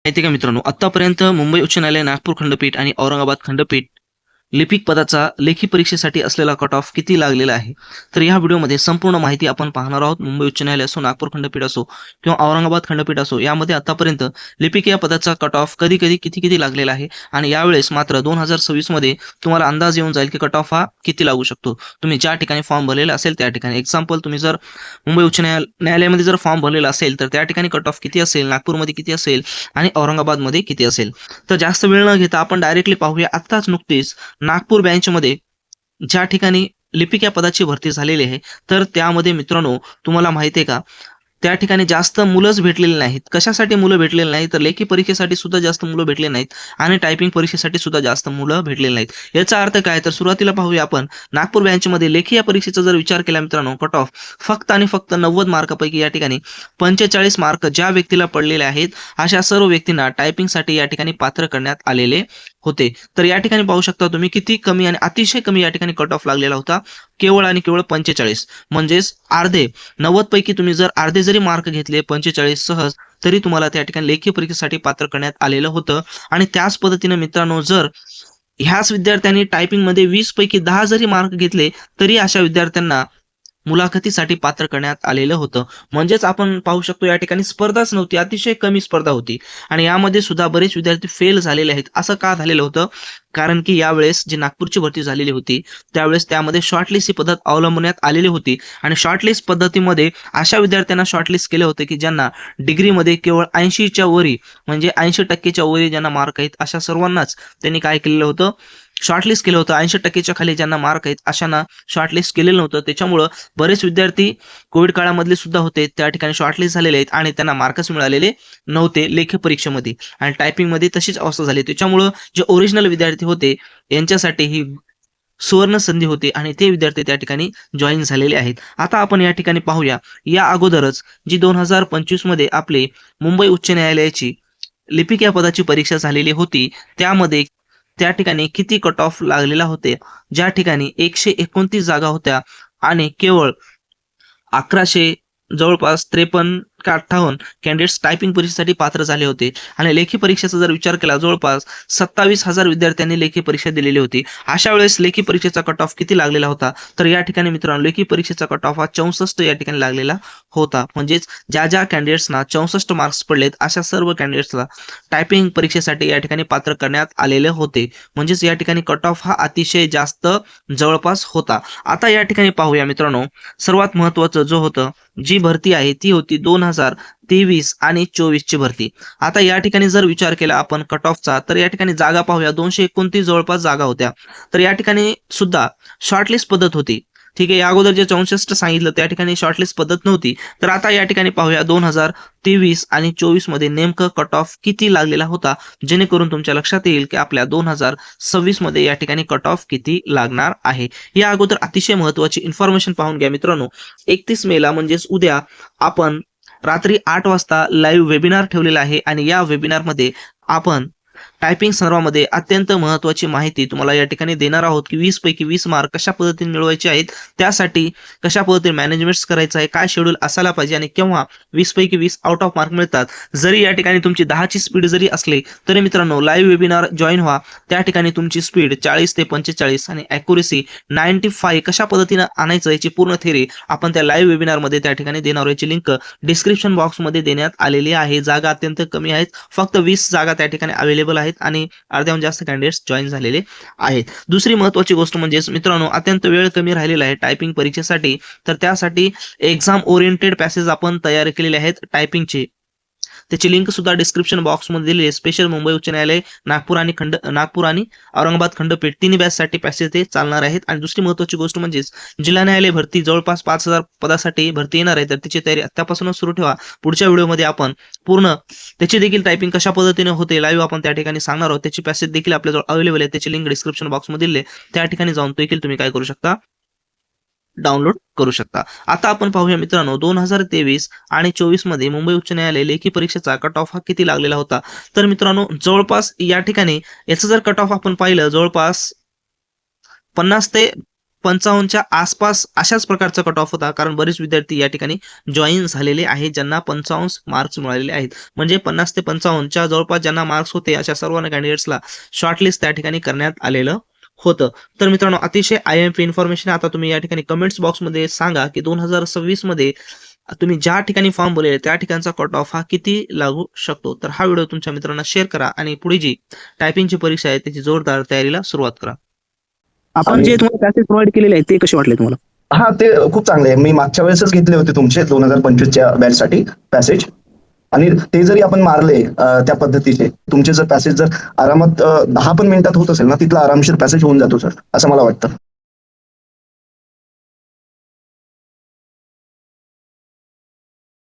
माहिती का मित्रांनो, आतापर्यंत मुंबई उच्च न्यायालय, नागपूर खंडपीठ आणि औरंगाबाद खंडपीठ लिपिक पदाचा लेखी परीक्षेसाठी असलेला कट ऑफ किती लागलेला आहे? तर या व्हिडिओमध्ये संपूर्ण माहिती आपण पाहणार आहोत. मुंबई उच्च न्यायालय असो, नागपूर खंडपीठ असो किंवा औरंगाबाद खंडपीठ असो, यामध्ये आतापर्यंत लिपिक या पदाचा कट ऑफ कधी-कधी, किती-किती लागलेला आहे आणि यावेळेस मात्र 2026 मध्ये तुम्हाला अंदाज येऊन जाईल की कट ऑफ हा किती लागू शकतो. तुम्ही ज्या ठिकाणी फॉर्म भरलेला असेल त्या ठिकाणी. एक्झाम्पल, तुम्ही जर मुंबई उच्च न्यायालयामध्ये जर फॉर्म भरलेला असेल, तर त्या ठिकाणी कट ऑफ किती असेल, नागपूरमध्ये किती असेल आणि औरंगाबादमध्ये किती असेल. तर जास्त वेळ न घेता आपण डायरेक्टली पाहूया. आत्ताच नुकतीच नागपूर बँचमध्ये ज्या ठिकाणी लिपिक या पदाची भरती झालेली आहे, तर त्यामध्ये मित्रांनो तुम्हाला माहिती आहे का, त्या ठिकाणी जास्त मुलंच भेटलेली नाहीत. कशासाठी मुलं भेटलेली नाहीत? तर लेखी परीक्षेसाठी सुद्धा जास्त मुलं भेटले नाहीत आणि टायपिंग परीक्षेसाठी सुद्धा जास्त मुलं भेटलेली नाहीत. याचा अर्थ काय? तर सुरुवातीला पाहूया आपण. नागपूर बँचमध्ये लेखी या परीक्षेचा जर विचार केला मित्रांनो, कट ऑफ फक्त आणि फक्त 90 मार्कापैकी या ठिकाणी 45 मार्क ज्या व्यक्तीला पडलेले आहेत, अशा सर्व व्यक्तींना टायपिंगसाठी या ठिकाणी पात्र करण्यात आलेले होते. तर या ठिकाणी पाहू शकता तुम्ही किती कमी आणि अतिशय कमी या ठिकाणी कट ऑफ लागलेला होता. केवळ आणि केवळ 45, म्हणजेच अर्धे. 90 पैकी तुम्ही जर अर्धे जरी मार्क घेतले 45 सहज, तरी तुम्हाला त्या ठिकाणी लेखी परीक्षेसाठी पात्र करण्यात आलेलं होतं. आणि त्याच पद्धतीने मित्रांनो, जर ह्याच विद्यार्थ्यांनी टायपिंगमध्ये 20 पैकी 10 जरी मार्क घेतले, तरी अशा विद्यार्थ्यांना मुलाखतीसाठी पात्र करण्यात आलेलं होतं. म्हणजेच आपण पाहू शकतो या ठिकाणी स्पर्धाच नव्हती, अतिशय कमी स्पर्धा होती आणि यामध्ये सुद्धा बरेच विद्यार्थी फेल झालेले आहेत. असं का झालेलं होतं? कारण की यावेळेस जी नागपूरची भरती झालेली होती, त्यावेळेस त्यामध्ये शॉर्टलिस्ट ही पद्धत अवलंबण्यात आलेली होती आणि शॉर्टलिस्ट पद्धतीमध्ये अशा विद्यार्थ्यांना शॉर्टलिस्ट केले होते की ज्यांना डिग्रीमध्ये केवळ 80च्या वरी, म्हणजे 80% वरी ज्यांना मार्क आहेत, अशा सर्वांनाच त्यांनी काय केलेलं होतं? शॉर्टलिस्ट केलं होतं. 80%च्या खाली ज्यांना मार्क आहेत अशांना शॉर्टलिस्ट केलेलं नव्हतं. त्याच्यामुळं बरेच विद्यार्थी कोविड काळामधले सुद्धा होते, त्या ठिकाणी शॉर्टलिस्ट झालेले आहेत आणि त्यांना मार्कच मिळालेले नव्हते लेखी परीक्षेमध्ये आणि टायपिंगमध्ये तशीच अवस्था झाली. त्याच्यामुळं जे ओरिजिनल विद्यार्थी होते यांच्यासाठी ही सुवर्ण संधी होती आणि ते विद्यार्थी त्या ठिकाणी जॉईन झालेले आहेत. आता आपण या ठिकाणी पाहूया, या अगोदरच जी 2025 मध्ये आपली मुंबई उच्च न्यायालयाची लिपिक या पदाची परीक्षा झालेली होती, त्यामध्ये त्या ठिकाणी किती कट ऑफ लागलेला होते. ज्या ठिकाणी 129 जागा होत्या आणि केवळ 1100 जवळपास 53 का 58 कॅन्डिडेट्स टायपिंग परीक्षेसाठी पात्र झाले होते आणि लेखी परीक्षेचा जर विचार केला, जवळपास 27,000 विद्यार्थ्यांनी लेखी परीक्षा दिलेली होती. अशा वेळेस लेखी परीक्षेचा कट ऑफ किती लागलेला होता? तर या ठिकाणी मित्रांनो, लेखी परीक्षेचा कट ऑफ हा 64 या ठिकाणी लागलेला होता. म्हणजेच ज्या ज्या कॅन्डिडेट्सना 64 मार्क्स पडलेत, अशा सर्व कॅन्डिडेट्सला टायपिंग परीक्षेसाठी या ठिकाणी पात्र करण्यात आलेले होते. म्हणजेच या ठिकाणी कट ऑफ हा अतिशय जास्त जवळपास होता. आता या ठिकाणी पाहूया मित्रांनो, सर्वात महत्त्वाचं जो होतं, जी भरती आहे ती होती 2023 आणि 24 ची भरती. आता या ठिकाणी जर विचार केला आपण कट ऑफचा, तर या ठिकाणी जागा पाहूया. 229 जवळपास जागा होत्या. तर या ठिकाणी सुद्धा शॉर्टलिस्ट पद्धत होती. ठीक आहे, या अगोदर जे 64 सांगितलं त्या ठिकाणी शॉर्टलिस्ट पद्धत नव्हती. तर आता या ठिकाणी पाहूया 2023 आणि 24 मध्ये नेमकं कट ऑफ किती लागलेला होता, जेणेकरून तुमच्या लक्षात येईल की आपल्या 2026 मध्ये या ठिकाणी कट ऑफ किती लागणार आहे. या अगोदर अतिशय महत्त्वाची इन्फॉर्मेशन पाहून घ्या मित्रांनो. 31 मेला म्हणजेच उद्या आपण रात्री 8 वाजता लाईव्ह वेबिनार ठेवलेला आहे आणि या वेबिनारमध्ये आपण टायपिंग संदर्भामध्ये अत्यंत महत्त्वाची माहिती तुम्हाला या ठिकाणी देणार आहोत की 20 पैकी 20 मार्क कशा पद्धतीने मिळवायचे आहेत, त्यासाठी कशा पद्धतीने मॅनेजमेंट करायचं आहे, काय शेड्यूल असायला पाहिजे आणि केव्हा 20 पैकी 20 आउट ऑफ मार्क मिळतात. जरी या ठिकाणी तुमची 10ची स्पीड जरी असली तरी मित्रांनो, लाईव्ह वेबिनार जॉईन व्हा. त्या ठिकाणी तुमची स्पीड 40 ते 45 आणि ॲक्युरेसी 95 कशा पद्धतीने आणायचं याची पूर्ण थेरी आपण त्या लाईव्ह वेबिनारमध्ये त्या ठिकाणी देणार. याची लिंक डिस्क्रिप्शन बॉक्समध्ये देण्यात आलेली आहे. जागा अत्यंत कमी आहेत, फक्त 20 जागा त्या ठिकाणी अवेलेबल आहेत आणि अर्ध्याहून जास्त कॅन्डिडेट्स जॉईन झालेले आहेत. दुसरी महत्त्वाची गोष्ट म्हणजेच मित्रांनो, अत्यंत वेळ कमी राहिलेला आहे टायपिंग परीक्षेसाठी, तर त्यासाठी एक्झाम ओरिएंटेड पॅसेज आपण तयार केलेले आहेत टायपिंगचे. त्याची लिंक सुद्धा डिस्क्रिप्शन बॉक्समध्ये दिलेली आहे. स्पेशल मुंबई उच्च न्यायालय, नागपूर आणि औरंगाबाद खंडपीठ तिन्ही बॅचसाठी पॅसेज ते चालणार आहेत. आणि दुसरी महत्त्वाची गोष्ट म्हणजेच जिल्हा न्यायालय भरती जवळपास 5,000 पदासाठी भरती येणार आहे, तर त्याची तयारी आत्तापासूनच सुरू ठेवा. पुढच्या व्हिडिओमध्ये आपण पूर्ण त्याची देखील टायपिंग कशा पद्धतीने होते लाईव्ह आपण त्या ठिकाणी सांगणार आहोत. त्याची पॅसेज देखील आपल्याजवळ अवेलेबल आहे. त्याची लिंक डिस्क्रिप्शन बॉक्समध्ये दिली आहे. त्या ठिकाणी जाऊन तो देखील तुम्ही काय करू शकता, डाउनलोड करू शकता. आता आपण पाहूया मित्रांनो, 2023 आणि 24 मध्ये मुंबई उच्च न्यायालय लेखी परीक्षेचा कट ऑफ हा किती लागलेला होता. तर मित्रांनो, जवळपास या ठिकाणी याचं जर कट ऑफ आपण पाहिलं, जवळपास 50 ते 55च्या आसपास अशाच प्रकारचा कट ऑफ होता, कारण बरेच विद्यार्थी या ठिकाणी जॉईन झालेले आहेत ज्यांना 55 मार्क्स मिळालेले आहेत. म्हणजे 50 ते 55च्या जवळपास ज्यांना मार्क्स होते अशा सर्व कॅन्डिडेट्सला शॉर्टलिस्ट त्या ठिकाणी करण्यात आलेलं होतं. तर मित्रांनो, अतिशय IMP इन्फॉर्मेशन. आता तुम्ही या ठिकाणी कमेंट्स बॉक्समध्ये सांगा की 2026 मध्ये तुम्ही ज्या ठिकाणी फॉर्म भरलेले त्या ठिकाणचा कट ऑफ हा किती लागू शकतो. तर हा व्हिडिओ तुमच्या मित्रांना शेअर करा आणि पुढे जी टायपिंगची परीक्षा आहे त्याची जोरदार तयारीला सुरुवात करा. आपण जे तुम्हाला पॅसेज प्रोव्हाइड केलेले आहेत ते कसे वाटले तुम्हाला? हा, ते खूप चांगले आहे. मी मागच्या वेळेसच घेतले होते तुमचे 2025च्या बॅचसाठी पॅसेज, आणि ते जरी आपण मारले त्या पद्धतीचे, तुमचे जर पॅसेज जर आरामात 10 पण मिनिटात होत असेल ना, तिथला आरामशीर पॅसेज होऊन जातो सर, असं मला वाटतं.